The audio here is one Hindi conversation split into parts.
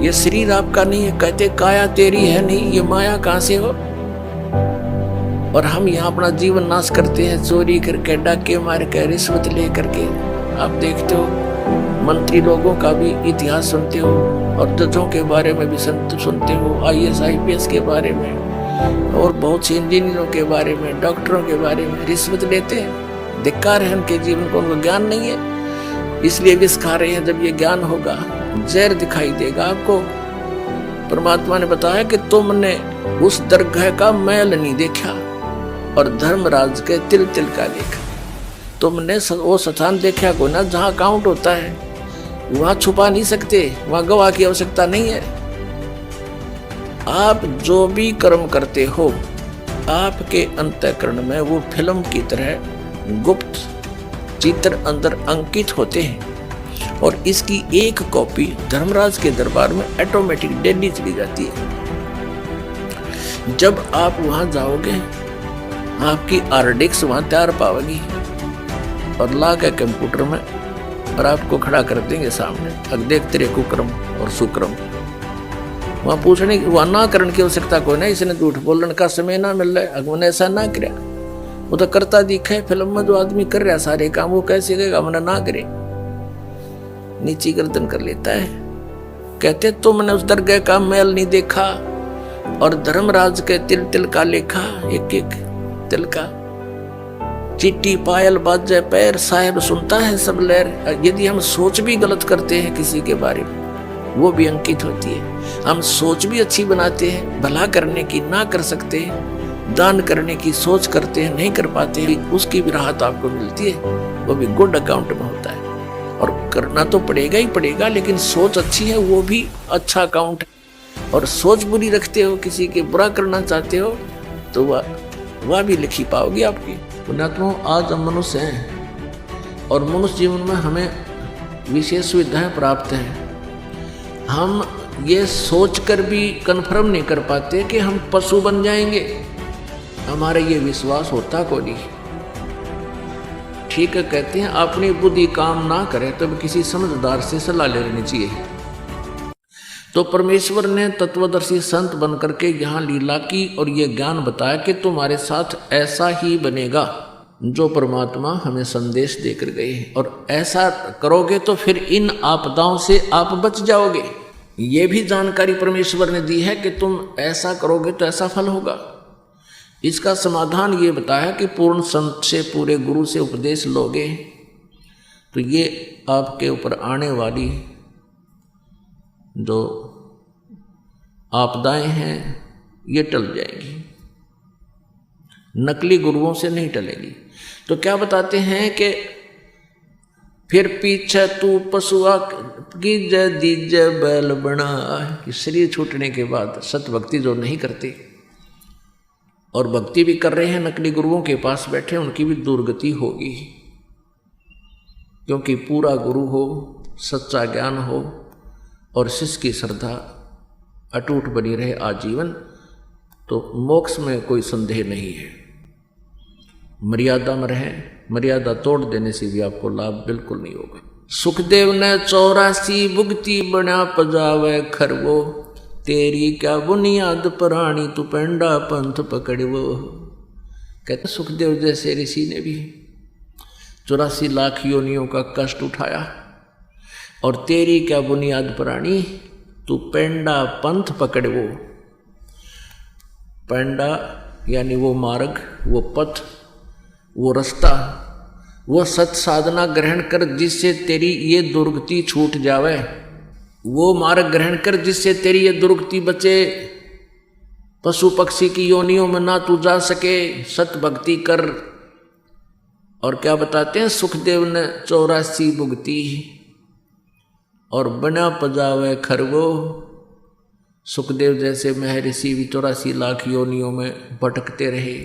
ये शरीर आपका नहीं है, कहते काया तेरी है नहीं, ये माया कहां से हो। और हम यहाँ अपना जीवन नाश करते हैं, चोरी करके, डाके मार के, रिश्वत ले करके। आप देखते हो मंत्री लोगों का भी इतिहास सुनते हो, और जजों के बारे में भी सुनते हो, IAS IPS के बारे में, और बहुत से इंजीनियरों के बारे में, डॉक्टरों के बारे में रिश्वत लेते हैं। धिक्कार है उनके जीवन को, उनको ज्ञान नहीं है, इसलिए विष खा रहे हैं। जब ये ज्ञान होगा, जहर दिखाई देगा आपको। परमात्मा ने बताया कि तुमने उस दरगाह का मैल नहीं देखा और धर्मराज के तिल तिल का देखा। तुमने वो स्थान देखा को ना जहां काउंट होता है, वहां छुपा नहीं सकते, वहां गवाह की आवश्यकता नहीं है। आप जो भी कर्म करते हो, आपके अंतःकरण में वो फिल्म की तरह गुप्त चित्र अंदर अंकित होते हैं, और इसकी एक कॉपी धर्मराज के दरबार में ऑटोमेटिक डेली चली जाती है। जब आप वहां जाओगे, आपकी RDX वहां तैयार पाओगी, और ला के कंप्यूटर में और आपको खड़ा कर देंगे सामने, अब देख तेरे कुक्रम और सुक्रम। वहां पूछने की, वहां ना करने की आवश्यकता कोई नहीं, इसने झूठ बोलने का समय ना मिल रहा है, अगमने ऐसा ना करे। वो तो करता दिखा है फिल्म में, जो आदमी कर रहा है सारे काम, वो कैसे कहेगा हमने ना करे, नीची गर्दन कर लेता है। कहते तुमने उस दरगाह का मैल नहीं देखा और धर्मराज के तिल तिल का लेखा, एक एक तिल का। चिट्टी पायल बाजे पैर, साहेब सुनता है सब लहर। यदि हम सोच भी गलत करते हैं किसी के बारे में, वो भी अंकित होती है। हम सोच भी अच्छी बनाते हैं, भला करने की ना कर सकते, दान करने की सोच करते हैं, नहीं कर पाते, उसकी भी राहत आपको मिलती है, वो भी गुड अकाउंट में होता है। और करना तो पड़ेगा ही पड़ेगा, लेकिन सोच अच्छी है वो भी अच्छा अकाउंट है। और सोच बुरी रखते हो, किसी के बुरा करना चाहते हो, तो वह भी लिखी पाओगी आपकी। पुण्यात्मा, आज हम मनुष्य हैं और मनुष्य जीवन में हमें विशेष सुविधाएं प्राप्त हैं। हम ये सोचकर भी कंफर्म नहीं कर पाते कि हम पशु बन जाएंगे, हमारा ये विश्वास होता को नहीं। ठीक है, कहते हैं अपनी बुद्धि काम ना करे तो किसी समझदार से सलाह ले लेनी चाहिए। तो परमेश्वर ने तत्वदर्शी संत बन करके यहाँ लीला की और ये ज्ञान बताया कि तुम्हारे साथ ऐसा ही बनेगा जो परमात्मा हमें संदेश देकर गए, और ऐसा करोगे तो फिर इन आपदाओं से आप बच जाओगे। ये भी जानकारी परमेश्वर ने दी है कि तुम ऐसा करोगे तो ऐसा फल होगा। इसका समाधान ये बताया कि पूर्ण संत से, पूरे गुरु से उपदेश लोगे तो ये आपके ऊपर आने वाली जो आपदाएं हैं ये टल जाएंगी, नकली गुरुओं से नहीं टलेगी। तो क्या बताते हैं कि फिर पीछे तू पशुआ की जय दीजय बैल बना, कि शरीर छूटने के बाद सत भक्ति जो नहीं करते और भक्ति भी कर रहे हैं, नकली गुरुओं के पास बैठे, उनकी भी दुर्गति होगी। क्योंकि पूरा गुरु हो, सच्चा ज्ञान हो और शिष्य की श्रद्धा अटूट बनी रहे आजीवन, तो मोक्ष में कोई संदेह नहीं है। मर्यादा में रहे, मर्यादा तोड़ देने से भी आपको लाभ बिल्कुल नहीं होगा। सुखदेव ने 84 भुगती बना पजावे खरवो, तेरी क्या बुनियाद प्राणी तू पेंडा पंथ पकड़वो। कहते सुखदेव जैसे ऋषि ने भी 84 लाख योनियों का कष्ट उठाया, और तेरी क्या बुनियाद प्राणी तू पेंडा पंथ पकड़वो। पेंडा यानी वो मार्ग, वो पथ, वो रास्ता, वो सत साधना ग्रहण कर जिससे तेरी ये दुर्गति छूट जावे। वो मार्ग ग्रहण कर जिससे तेरी ये दुर्गति बचे, पशु पक्षी की योनियों में ना तू जा सके, सत भक्ति कर। और क्या बताते हैं, सुखदेव ने 84 भुगती और बना पजावे खरवो। सुखदेव जैसे महर्षि भी 84 लाख योनियों में भटकते रहे।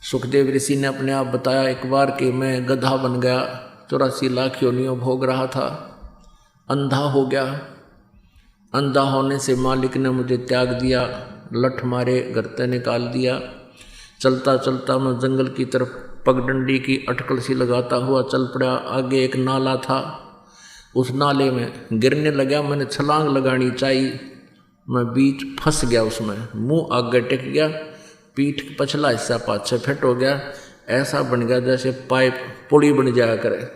सुखदेव ऋषि ने अपने आप बताया एक बार कि मैं गधा बन गया, 84 लाख योनियों भोग रहा था, अंधा हो गया। अंधा होने से मालिक ने मुझे त्याग दिया, लठ मारे घर से निकाल दिया। चलता चलता मैं जंगल की तरफ पगडंडी की अटकल सी लगाता हुआ चल पड़ा। आगे एक नाला था, उस नाले में गिरने लगा। मैंने छलांग लगानी चाहिए, मैं बीच फंस गया उसमें, मुंह आगे टिक गया, पीठ पछला हिस्सा पाछे फिट हो गया। ऐसा बन गया जैसे पाइप पुली बन जाया करे।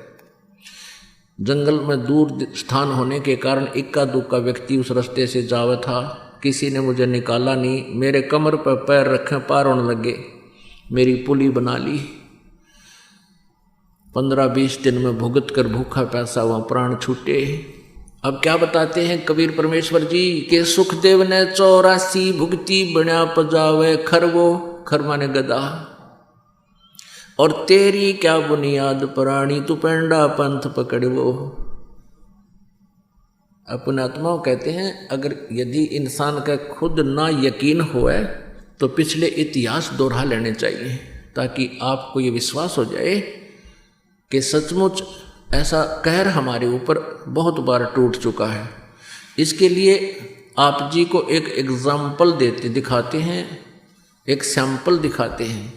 जंगल में दूर स्थान होने के कारण इक्का दुक्का व्यक्ति उस रास्ते से जावा था। किसी ने मुझे निकाला नहीं। मेरे कमर पर पैर रखे, पार होने लगे, मेरी पुली बना ली। 15-20 दिन में भुगत कर भूखा प्यासा वहाँ प्राण छूटे। अब क्या बताते हैं कबीर परमेश्वर जी के सुखदेव ने 84 भुगती बना पजावे खरवो, खर माने गदा, और तेरी क्या बुनियाद प्राणी तू पेंडा पंथ पकड़वो। अपने आत्माओं कहते हैं अगर यदि इंसान का खुद ना यकीन होए तो पिछले इतिहास दोहरा लेने चाहिए, ताकि आपको ये विश्वास हो जाए कि सचमुच ऐसा कहर हमारे ऊपर बहुत बार टूट चुका है। इसके लिए आप जी को एक एग्जाम्पल दिखाते हैं, एक सैंपल दिखाते हैं।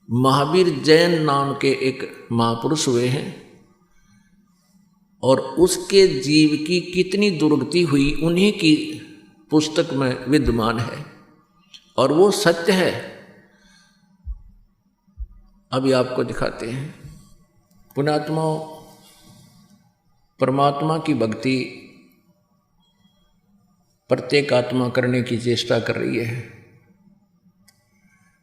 महावीर जैन नाम के एक महापुरुष हुए हैं और उसके जीव की कितनी दुर्गति हुई उन्हीं की पुस्तक में विद्यमान है और वो सत्य है। अभी आपको दिखाते हैं। पुण्यात्माओं, परमात्मा की भक्ति प्रत्येक आत्मा करने की चेष्टा कर रही है,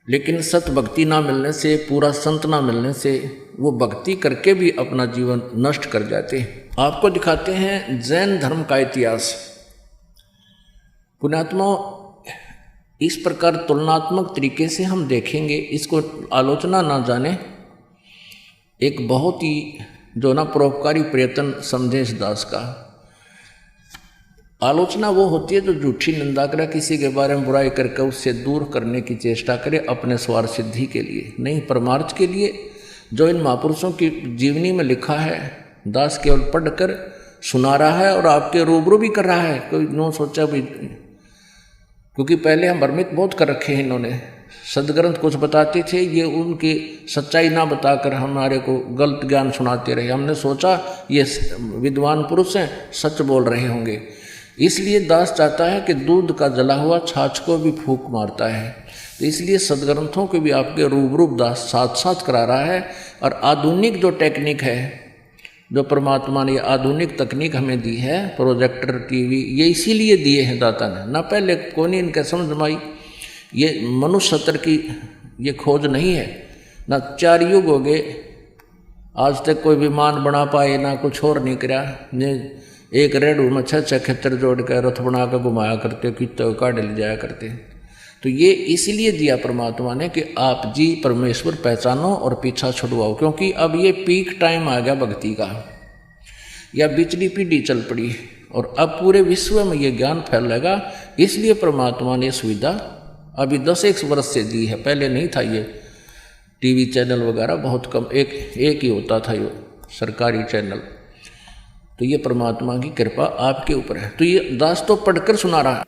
लेकिन सत भक्ति ना मिलने से, पूरा संत ना मिलने से वो भक्ति करके भी अपना जीवन नष्ट कर जाते हैं। आपको दिखाते हैं जैन धर्म का इतिहास। पुण्यात्माओं, इस प्रकार तुलनात्मक तरीके से हम देखेंगे, इसको आलोचना ना जाने, एक बहुत ही जो ना परोपकारी प्रयत्न समझे इस दास का। आलोचना वो होती है जो झूठी निंदा करे, किसी के बारे में बुराई करके उससे दूर करने की चेष्टा करे अपने स्वार्थ सिद्धि के लिए, नहीं परमार्थ के लिए। जो इन महापुरुषों की जीवनी में लिखा है दास केवल पढ़कर सुना रहा है और आपके रूबरू भी कर रहा है। कोई नो सोचा भी, क्योंकि पहले हम भ्रमित बहुत कर रखे हैं इन्होंने। सदग्रंथ कुछ बताते थे, ये उनकी सच्चाई ना बताकर हमारे को गलत ज्ञान सुनाते रहे। हमने सोचा ये विद्वान पुरुष हैं, सच बोल रहे होंगे। इसलिए दास चाहता है कि दूध का जला हुआ छाछ को भी फूंक मारता है। तो इसलिए सदग्रंथों के भी आपके रूबरू दास साथ साथ करा रहा है। और आधुनिक जो टेक्निक है, जो परमात्मा ने आधुनिक तकनीक हमें दी है, प्रोजेक्टर, टीवी, ये इसीलिए दिए हैं दाता ने। ना पहले कौन इनके समझ में आई, ये मनुष्य सत्र की ये खोज नहीं है। ना 4 युग हो गए आज तक कोई विमान बना पाए, ना कुछ और नहीं करा। एक रेडू में 6 खेतर जोड़ कर रथ बना कर घुमाया करते, कितने काढ़े ले जाया करते। तो ये इसीलिए दिया परमात्मा ने कि आप जी परमेश्वर पहचानो और पीछा छुड़वाओ, क्योंकि अब ये पीक टाइम आ गया भक्ति का, या बिचली पीढ़ी चल पड़ी और अब पूरे विश्व में ये ज्ञान फैलेगा। इसलिए परमात्मा ने सुविधा अभी 10-1 वर्ष से दी है। पहले नहीं था ये टीवी चैनल वगैरह, बहुत कम, एक ही होता था ये सरकारी चैनल। तो ये परमात्मा की कृपा आपके ऊपर है। तो ये दास तो पढ़कर सुना रहा है।